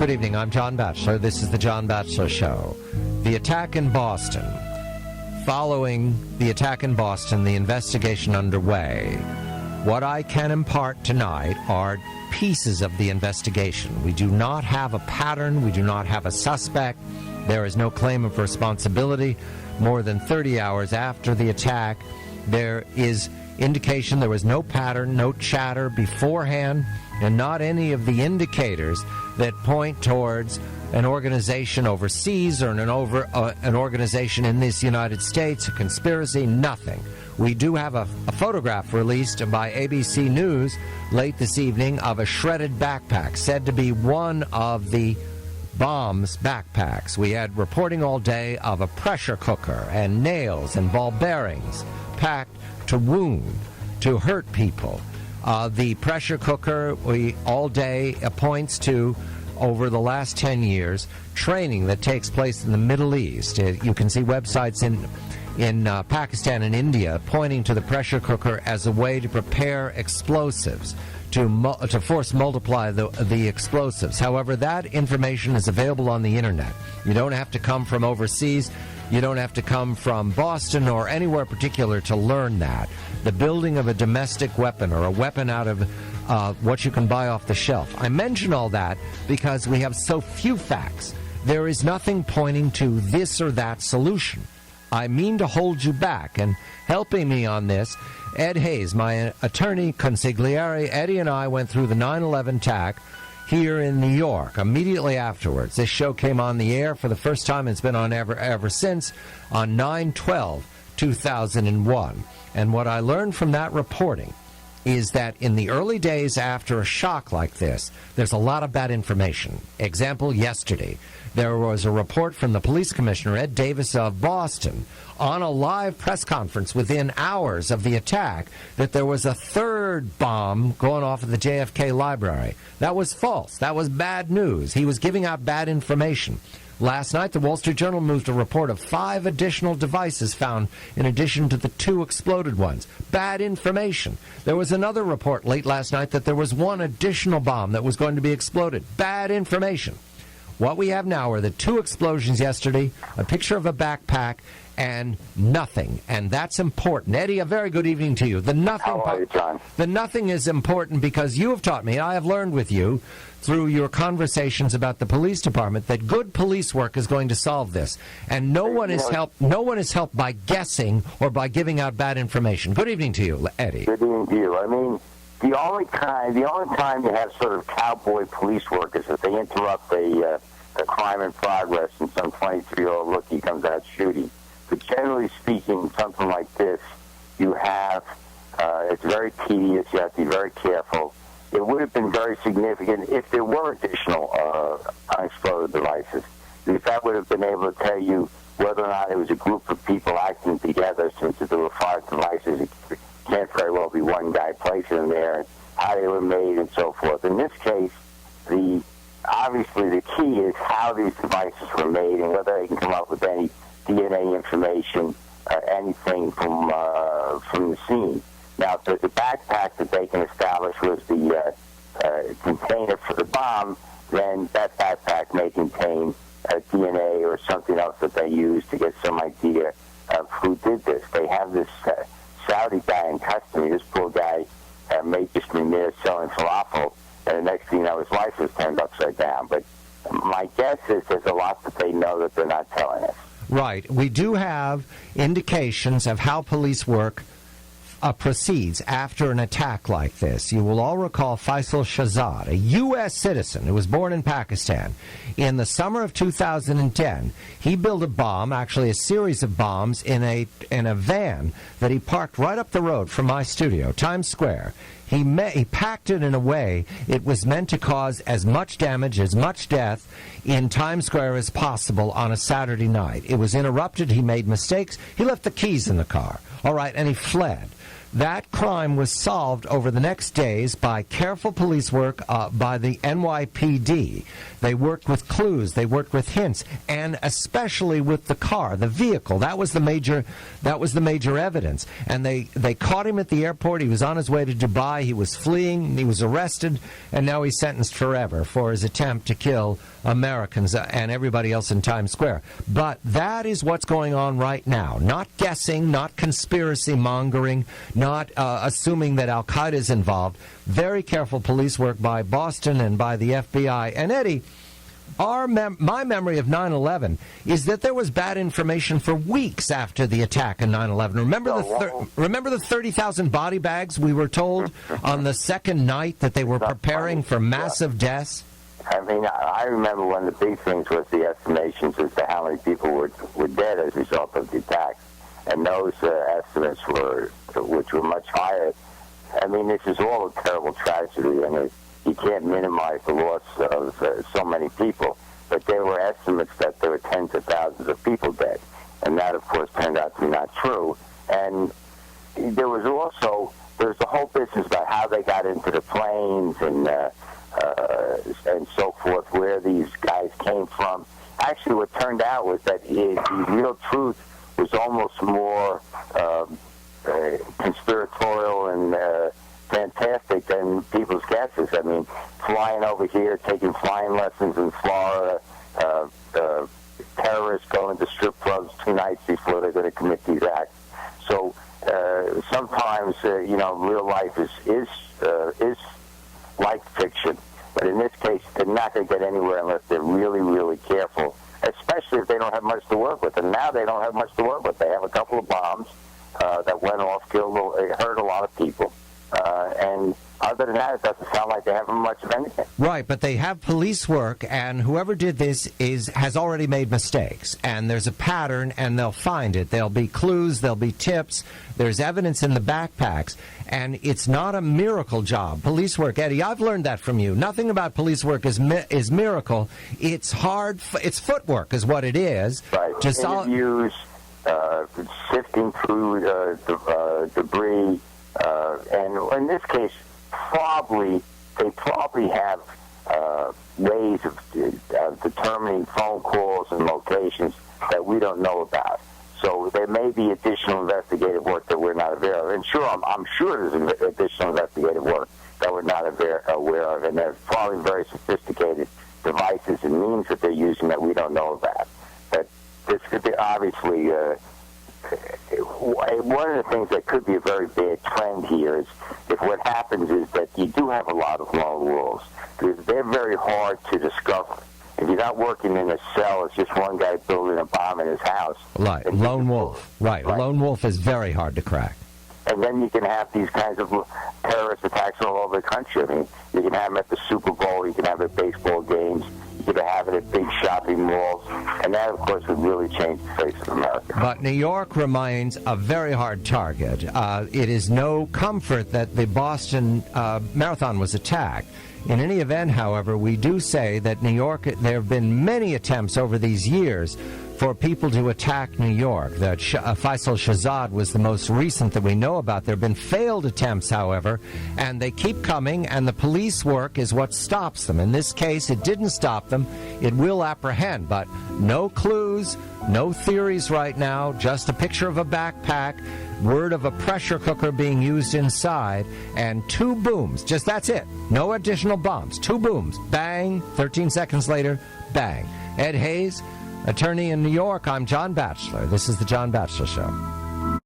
Good evening, I'm John Batchelor. This is the John Batchelor Show. The attack in Boston. Following the attack in Boston, the investigation underway. What I can impart tonight are pieces of the investigation. We do not have a pattern. We do not have a suspect. There is no claim of responsibility. More than 30 hours after the attack, there is indication there was no pattern, no chatter beforehand, and not any of the indicators that point towards an organization overseas or an organization in this United States, a conspiracy, nothing. We do have a photograph released by ABC News late this evening of a shredded backpack, said to be one of the bomb's backpacks. We had reporting all day of a pressure cooker and nails and ball bearings packed to wound, to hurt people. The pressure cooker, all day points to, over the last 10 years, training that takes place in the Middle East. You can see websites in Pakistan and India pointing to the pressure cooker as a way to prepare explosives, to force multiply the explosives. However, that information is available on the internet. You don't have to come from overseas. You don't have to come from Boston or anywhere particular to learn that. The building of a domestic weapon or a weapon out of what you can buy off the shelf. I mention all that because we have so few facts. There is nothing pointing to this or that solution. I mean to hold you back, and helping me on this, Ed Hayes, my attorney consigliere. Eddie and I went through the 9/11 attack here in New York immediately afterwards. This show came on the air for the first time. It's been on ever since, on 9/12/2001. And what I learned from that reporting is that in the early days after a shock like this, there's a lot of bad information. Example, yesterday, there was a report from the police commissioner, Ed Davis of Boston, on a live press conference within hours of the attack, that there was a third bomb going off at the JFK library. That was false. That was bad news. He was giving out bad information. Last night, the Wall Street Journal moved a report of 5 additional devices found in addition to the 2 exploded ones. Bad information. There was another report late last night that there was 1 additional bomb that was going to be exploded. Bad information. What we have now are the 2 explosions yesterday, a picture of a backpack, and nothing. And that's important. Eddie, a very good evening to you. The nothing, How are you, John? The nothing is important because you have taught me, I have learned with you through your conversations about the police department, that good police work is going to solve this. And no one is helped by guessing or by giving out bad information. Good evening to you, Eddie. Good evening to you. I mean, the only time you have sort of cowboy police work is if they interrupt a crime in progress and some 23-year-old rookie comes out shooting. But generally speaking, something like this, you have, it's very tedious, you have to be very careful. It would have been very significant if there were additional unexploded devices. If that would have been able to tell you whether or not it was a group of people acting together, since if there were 5 devices, it can't very well be one guy placing them there, and how they were made and so forth. In this case, obviously the key is how these devices were made and whether they can come up with any DNA information, anything from the scene. Now, if there's a backpack that they can establish was the container for the bomb, then that backpack may contain DNA or something else that they use to get some idea of who did this. They have this Saudi guy in custody. This poor guy may just be there selling falafel, and the next thing you know, his life was turned upside down. But my guess is there's a lot that they know that they're not telling us. Right. We do have indications of how police work proceeds after an attack like this. You will all recall Faisal Shahzad, a U.S. citizen who was born in Pakistan. In the summer of 2010, he built a bomb, actually a series of bombs, in a van that he parked right up the road from my studio, Times Square. He packed it in a way it was meant to cause as much damage, as much death in Times Square as possible on a Saturday night. It was interrupted. He made mistakes. He left the keys in the car. All right, and he fled. That crime was solved over the next days by careful police work by the NYPD. They worked with clues, they worked with hints, and especially with the car, the vehicle. That was the major evidence. And they caught him at the airport. He was on his way to Dubai. He was fleeing. He was arrested, and now he's sentenced forever for his attempt to kill Americans and everybody else in Times Square. But that is what's going on right now. Not guessing, not conspiracy mongering, not assuming that Al-Qaeda is involved. Very careful police work by Boston and by the FBI. And Eddie, my memory of 9/11 is that there was bad information for weeks after the attack on 9/11. Remember the 30,000 body bags we were told on the second night that they were preparing for massive deaths? I mean, I remember one of the big things was the estimations as to how many people were dead as a result of the attack, and those estimates which were much higher. I mean, this is all a terrible tragedy, and you can't minimize the loss of so many people. But there were estimates that there were tens of thousands of people dead, and that, of course, turned out to be not true. And there was the whole business about how they got into the planes and so forth, where these guys came from. Actually, what turned out was that the real truth was almost more conspiratorial and fantastic than people's guesses. I mean, flying over here, taking flying lessons in Florida, terrorists going to strip clubs 2 nights before they're going to commit these acts. So sometimes, real life is like fiction. But in this case, they're not going to get anywhere unless they're really, really careful, especially if they don't have much to work with. And now they don't have much to work with. They have a couple of bombs that went off, hurt a lot of people. And other than that, it doesn't sound like they have much of anything. Right, but they have police work, and whoever did this has already made mistakes. And there's a pattern, and they'll find it. There'll be clues, there'll be tips. There's evidence in the backpacks. And it's not a miracle job. Police work, Eddie, I've learned that from you. Nothing about police work is miracle. It's hard. It's footwork is what it is. Right. Interviews, sifting through debris. And in this case, they probably have ways of determining phone calls and locations that we don't know about. So there may be additional investigative work that we're not aware of. And sure, I'm sure there's additional investigative work that we're not aware of. And there's probably very sophisticated devices and means that they're using that we don't know about. But this could be obviously... one of the things that could be a very bad trend here is if what happens is that you do have a lot of lone wolves. They're very hard to discover. If you're not working in a cell, it's just one guy building a bomb in his house. Right, lone wolf. Right, lone wolf is very hard to crack. And then you can have these kinds of terrorist attacks all over the country. I mean, you can have them at the Super Bowl, you can have them at baseball games, you can have it at big shopping malls, and that, of course, would really change the face of America. But New York remains a very hard target. It is no comfort that the Boston Marathon was attacked. In any event, however, we do say that New York, there have been many attempts over these years for people to attack New York. That Faisal Shahzad was the most recent that we know about. There have been failed attempts, however, and they keep coming, and the police work is what stops them. In this case, it didn't stop them. It will apprehend, but no clues, no theories right now, just a picture of a backpack, word of a pressure cooker being used inside, and 2 booms. Just that's it. No additional bombs. 2 booms. Bang. 13 seconds later, bang. Ed Hayes, attorney in New York. I'm John Batchelor. This is The John Batchelor Show.